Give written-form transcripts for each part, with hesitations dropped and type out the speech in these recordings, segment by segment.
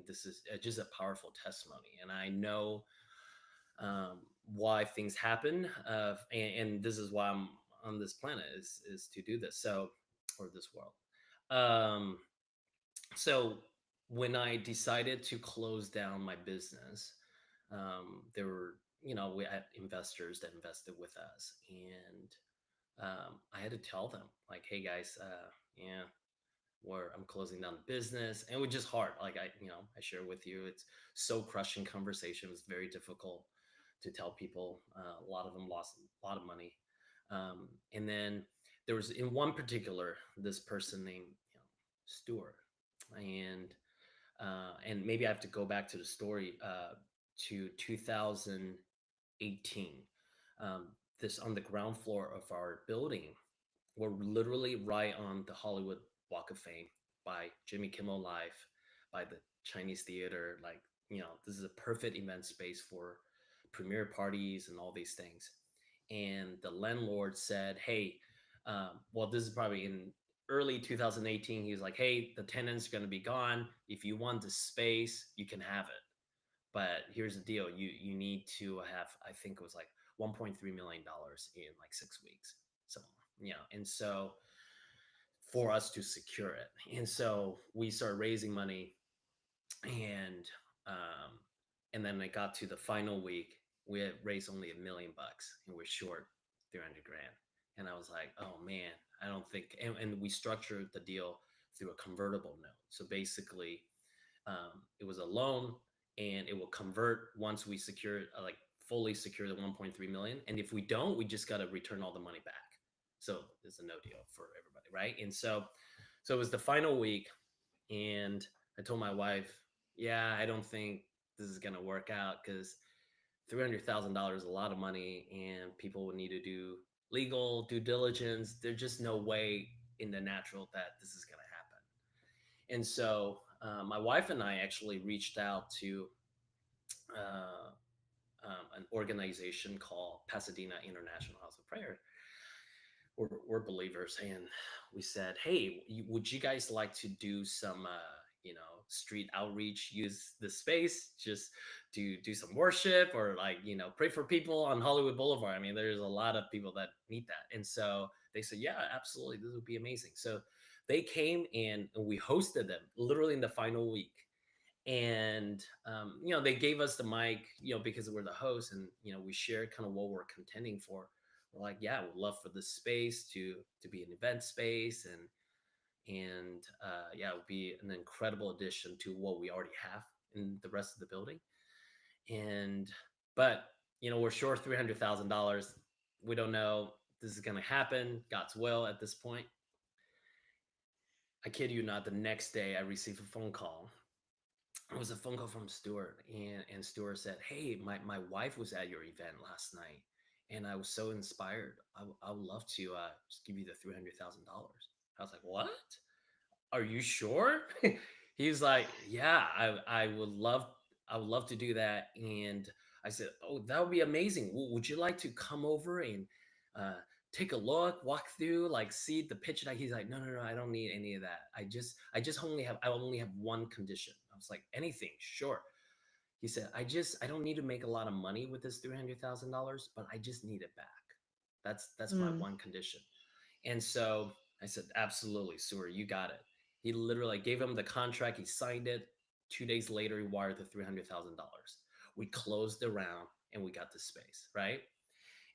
this is just a powerful testimony. And I know why things happen, and this is why I'm on this planet is to do this. So, or this world. Um, so when I decided to close down my business, there were, we had investors that invested with us, and I had to tell them like, hey guys, yeah, where I'm closing down the business, and it was just hard. Like I share with you, it's so crushing conversation. It was very difficult to tell people. A lot of them lost a lot of money, and then there was in one particular this person named Stuart, and maybe I have to go back to the story to 2018. Um, this on the ground floor of our building, we're literally right on the Hollywood Walk of Fame by Jimmy Kimmel Live, by the Chinese Theater. Like, this is a perfect event space for premiere parties and all these things. And the landlord said, hey, well, this is probably in early 2018. He was like, hey, the tenant's going to be gone. If you want the space, you can have it. But here's the deal: you need to have, I think it was like $1.3 million in like 6 weeks. So and so for us to secure it, and so we started raising money, and um, then it got to the final week. We had raised only $1 million, and we're short 300 grand. And I was like, oh man, I don't think. And we structured the deal through a convertible note. So basically, it was a loan, and it will convert once we secure like fully secure the 1.3 million. And if we don't, we just got to return all the money back. So it's a no deal for everybody, right? And so it was the final week, and I told my wife, yeah, I don't think this is gonna work out because $300,000 is a lot of money, and people would need to do legal due diligence. There's just no way in the natural that this is gonna happen. And so my wife and I actually reached out to uh, an organization called Pasadena International House of Prayer. We're believers, and we said, hey, would you guys like to do some street outreach, use the space just to do some worship, or like pray for people on Hollywood Boulevard? I mean, there's a lot of people that need that. And so they said, yeah, absolutely, this would be amazing. So they came, and we hosted them literally in the final week. And they gave us the mic, because we're the host, and we shared kind of what we're contending for. We're like, yeah, we'd love for this space to be an event space, and yeah, it would be an incredible addition to what we already have in the rest of the building. And but we're short $300,000. We don't know this is going to happen. God's will at this point. I kid you not. The next day, I received a phone call. It was a phone call from Stuart, and Stuart said, hey, my wife was at your event last night, and I was so inspired. I would love to just give you the $300,000. I was like, what? Are you sure? He's like, yeah, I would love to do that. And I said, oh, that would be amazing. Would you like to come over and uh, take a look, walk through, like see the pitch deck? He's like, no, I don't need any of that. I only have one condition. I was like, anything, sure. He said, I don't need to make a lot of money with this $300,000, but I just need it back. That's my Mm. one condition. And so I said, absolutely, Stuart, you got it. He literally gave him the contract. He signed it. 2 days later, he wired the $300,000. We closed the round, and we got the space, right?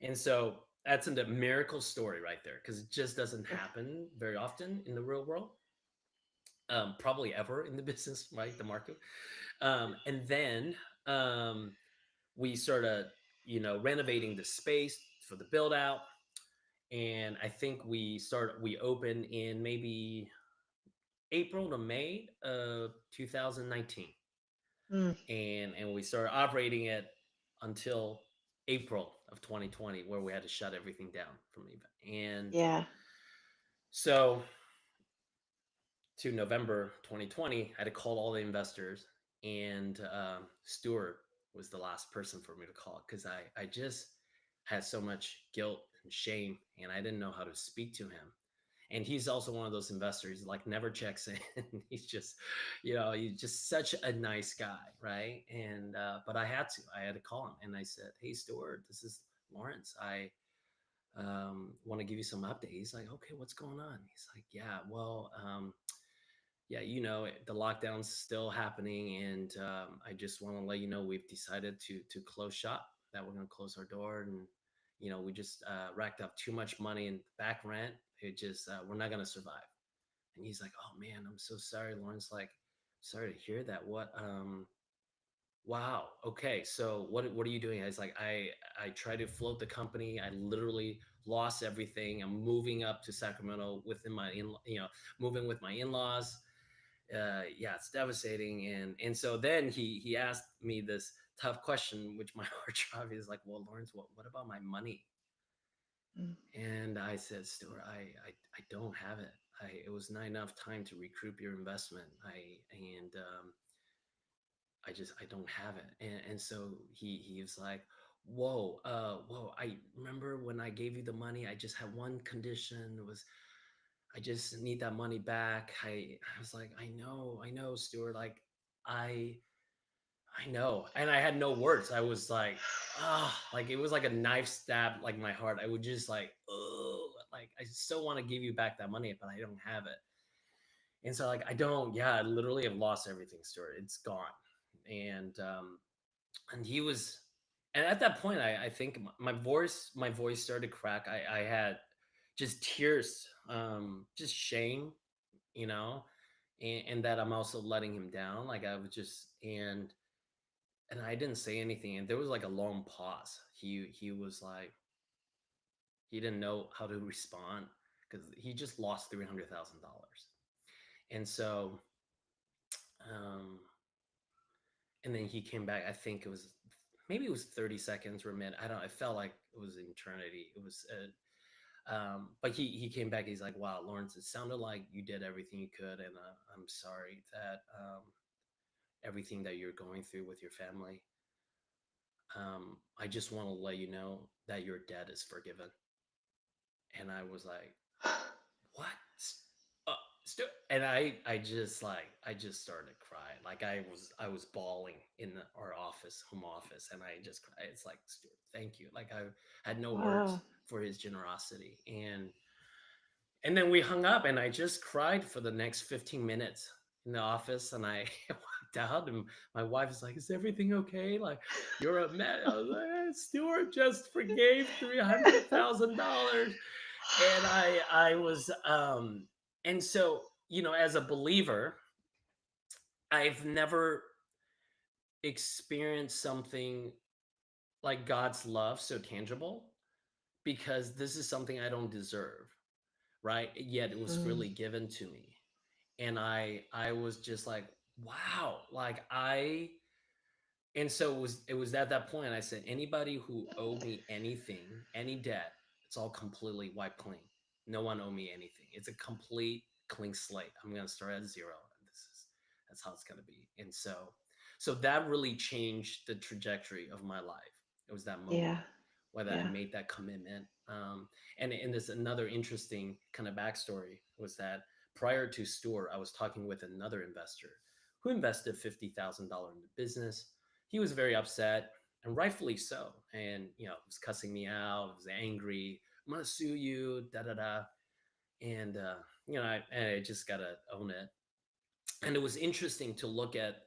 And so that's a miracle story right there, because it just doesn't happen very often in the real world, probably ever in the business, right? The market. And then we started, renovating the space for the build out. And I think we opened in maybe April to May of 2019, Mm. and we started operating it until April of 2020, where we had to shut everything down from the event. And Yeah. so to November 2020, I had to call all the investors, and Stuart was the last person for me to call, because I just had so much guilt and shame, and I didn't know how to speak to him. And he's also one of those investors like never checks in. He's just, he's just such a nice guy, right? And but I had to call him, and I said, "Hey, Stuart, this is Lawrence. I want to give you some update." He's like, "Okay, what's going on?" He's like, "Yeah, well, yeah, the lockdown's still happening, and I just want to let you know we've decided to close shop. That we're going to close our door, and we just racked up too much money in back rent. It just we're not going to survive." And he's like, "Oh man, I'm so sorry, Lawrence. Like, sorry to hear that. What? Wow. Okay. So what are you doing?" I was like, I try to float the company. I literally lost everything. I'm moving up to Sacramento within my moving with my in-laws. Yeah, it's devastating. And so then he asked me this tough question, which my heart dropped. Is like, "Well, Lawrence, what about my money?" Mm. And I said, "Stuart, I don't have it. It was not enough time to recoup your investment. I don't have it." And so he was like, whoa, I remember when I gave you the money, I just had one condition. It was, I just need that money back. I was like, I know, Stuart. Like, I I know. And I had no words. I was like it was like a knife stab like my heart. I would just like, oh, like I still want to give you back that money, but I don't have it. And so like I don't, yeah, I literally have lost everything, Stuart. It's gone. And and he was, and at that point I think my voice started to crack. I had just tears, just shame, you know, and that I'm also letting him down. Like I was just, and I didn't say anything, and there was like a long pause. He was like, he didn't know how to respond because he just lost $300,000. And so um and then he came back. I think it was, maybe it was 30 seconds or a minute. I don't, it felt like it was an eternity. It was but he came back. He's like, "Wow, Lawrence, it sounded like you did everything you could, and I'm sorry that everything that you're going through with your family. I just want to let you know that your debt is forgiven." And I was like, "What?" Uh, and I just started crying. Like I was bawling in our office, home office, and I just cried. It's like, "Stuart, thank you." Like I had no words Wow. for his generosity. And then we hung up, and I just cried for the next 15 minutes in the office, and I walked out, and my wife is like, "Is everything okay? Like, you're a man." I was like, "Stuart just forgave $300,000." And I was and so, as a believer, I've never experienced something like God's love so tangible, because this is something I don't deserve, right? Yet it was Mm. freely given to me. And I was just like, wow, like I and so it was at that point I said, anybody who owed me anything, any debt, it's all completely wiped clean. No one owe me anything. It's a complete clean slate. I'm gonna start at zero, and that's how it's gonna be. And so that really changed the trajectory of my life. It was that moment Yeah. whether I Yeah. made that commitment. And there's another interesting kind of backstory was that prior to Store, I was talking with another investor who invested $50,000 in the business. He was very upset, and rightfully so. And was cussing me out. Was angry. "I'm gonna sue you." Da da da. And I just gotta own it. And it was interesting to look at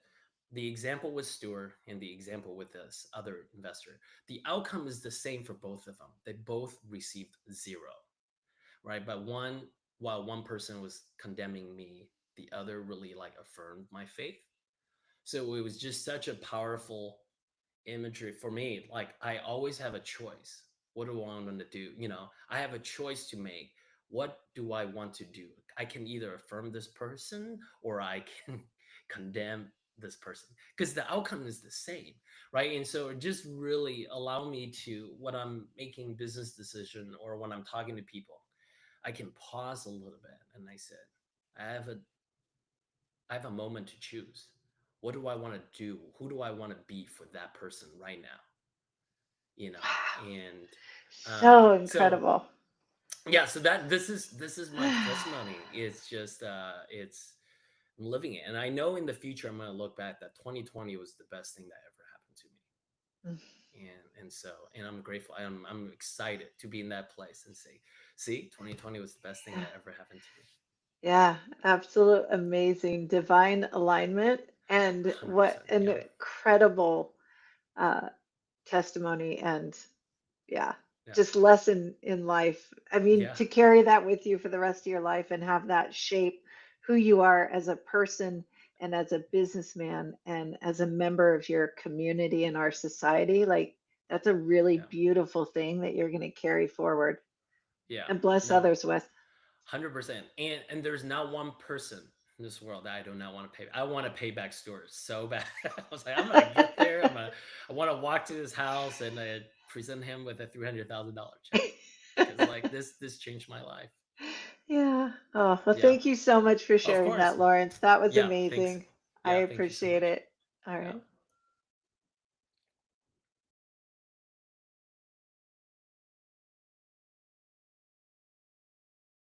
the example with Stewart and the example with this other investor. The outcome is the same for both of them. They both received zero, right? But while one person was condemning me, the other really like affirmed my faith. So it was just such a powerful imagery for me. Like I always have a choice. What do I want to do? I have a choice to make. What do I want to do? I can either affirm this person, or I can condemn this person, because the outcome is the same, right? And so it just really allow me to, when I'm making business decision or when I'm talking to people, I can pause a little bit, and I said, I have a I have a moment to choose. What do I want to do? Who do I want to be for that person right now? you know Wow. and So so incredible. Yeah, so that this is my testimony. It's just it's I'm living it. And I know in the future I'm gonna look back that 2020 was the best thing that ever happened to me. And I'm grateful. I'm excited to be in that place and say, see, 2020 was the best thing Yeah. that ever happened to me. Yeah, absolute amazing divine alignment and what 100%. an Yeah. incredible uh, testimony and yeah, Yeah. just lesson in life. I mean, Yeah. to carry that with you for the rest of your life and have that shape who you are as a person and as a businessman and as a member of your community and our society, like that's a really Yeah. beautiful thing that you're going to carry forward Yeah. and bless No. others with. 100%. And there's not one person in this world that I do not want to pay. I want to pay back Stewart so bad. I was like, I'm gonna get there. I want to walk to his house and present him with a $300,000 check because like this changed my life. Yeah. Oh, well, Yeah. thank you so much for Of sharing course. that, Lawrence. That was Yeah. Thanks. amazing. I Yeah. Thank you so appreciate much. it. All Yeah. right.